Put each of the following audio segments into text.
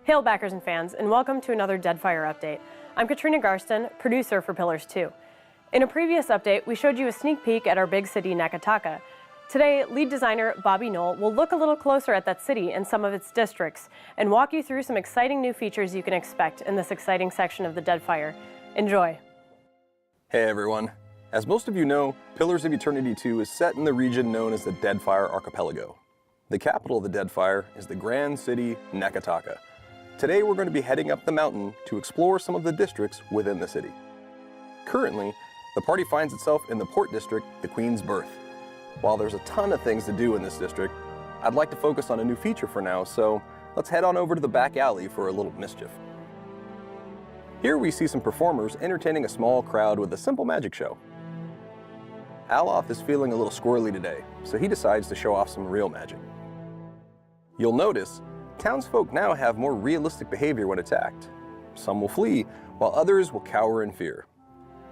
Hail backers and fans, and welcome to another Deadfire update. I'm Katrina Garston, producer for Pillars 2. In a previous update, we showed you a sneak peek at our big city, Neketaka. Today, lead designer Bobby Knoll will look a little closer at that city and some of its districts, and walk you through some exciting new features you can expect in this exciting section of the Deadfire. Enjoy. Hey everyone. As most of you know, Pillars of Eternity 2 is set in the region known as the Deadfire Archipelago. The capital of the Deadfire is the grand city, Neketaka. Today we're going to be heading up the mountain to explore some of the districts within the city. Currently, the party finds itself in the port district, the Queen's Berth. While there's a ton of things to do in this district, I'd like to focus on a new feature for now, so let's head on over to the back alley for a little mischief. Here we see some performers entertaining a small crowd with a simple magic show. Aloth is feeling a little squirrely today, so he decides to show off some real magic. You'll notice, townsfolk now have more realistic behavior when attacked. Some will flee, while others will cower in fear.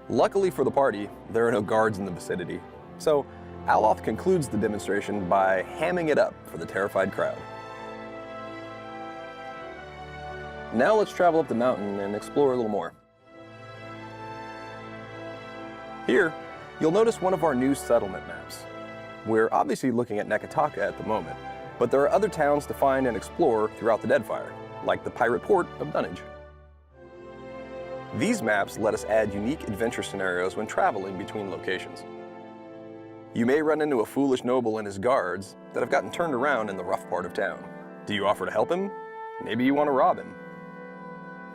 Luckily for the party, there are no guards in the vicinity, so Aloth concludes the demonstration by hamming it up for the terrified crowd. Now let's travel up the mountain and explore a little more. Here, you'll notice one of our new settlement maps. We're obviously looking at Neketaka at the moment, but there are other towns to find and explore throughout the Deadfire, like the pirate port of Dunnage. These maps let us add unique adventure scenarios when traveling between locations. You may run into a foolish noble and his guards that have gotten turned around in the rough part of town. Do you offer to help him? Maybe you want to rob him.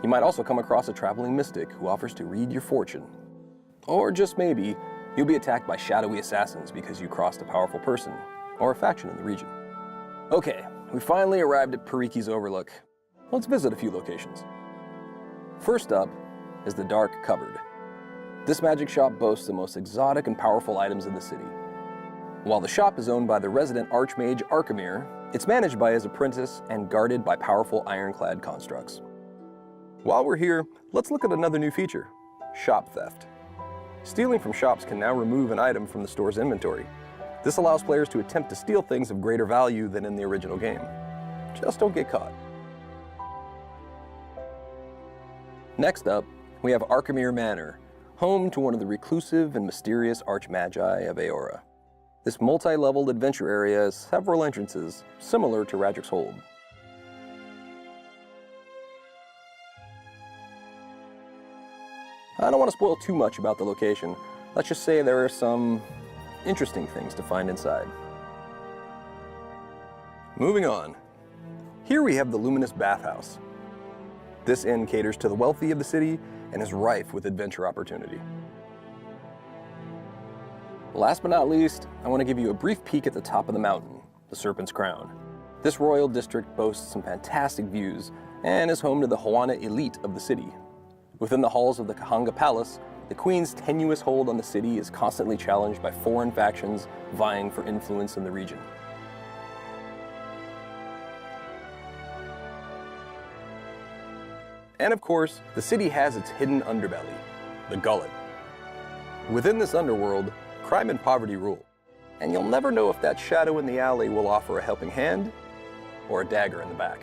You might also come across a traveling mystic who offers to read your fortune. Or just maybe, you'll be attacked by shadowy assassins because you crossed a powerful person or a faction in the region. Okay, we finally arrived at Pariki's Overlook. Let's visit a few locations. First up is the Dark Cupboard. This magic shop boasts the most exotic and powerful items in the city. While the shop is owned by the resident archmage Arkemir, it's managed by his apprentice and guarded by powerful ironclad constructs. While we're here, let's look at another new feature, shop theft. Stealing from shops can now remove an item from the store's inventory. This allows players to attempt to steal things of greater value than in the original game. Just don't get caught. Next up, we have Arkemir Manor, home to one of the reclusive and mysterious archmagi of Aora. This multi-leveled adventure area has several entrances, similar to Radric's Hold. I don't want to spoil too much about the location. Let's just say there are some interesting things to find inside. Moving on. Here we have the Luminous Bathhouse. This inn caters to the wealthy of the city and is rife with adventure opportunity. Last but not least, I want to give you a brief peek at the top of the mountain, the Serpent's Crown. This royal district boasts some fantastic views and is home to the Hoana elite of the city. Within the halls of the Kahanga Palace, the Queen's tenuous hold on the city is constantly challenged by foreign factions vying for influence in the region. And of course, the city has its hidden underbelly, the Gullet. Within this underworld, crime and poverty rule, and you'll never know if that shadow in the alley will offer a helping hand or a dagger in the back.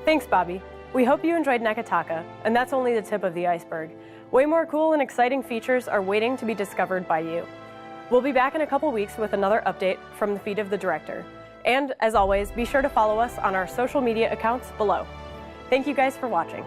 Thanks, Bobby. We hope you enjoyed Neketaka, and that's only the tip of the iceberg. Way more cool and exciting features are waiting to be discovered by you. We'll be back in a couple weeks with another update from the feed of the director. And as always, be sure to follow us on our social media accounts below. Thank you guys for watching.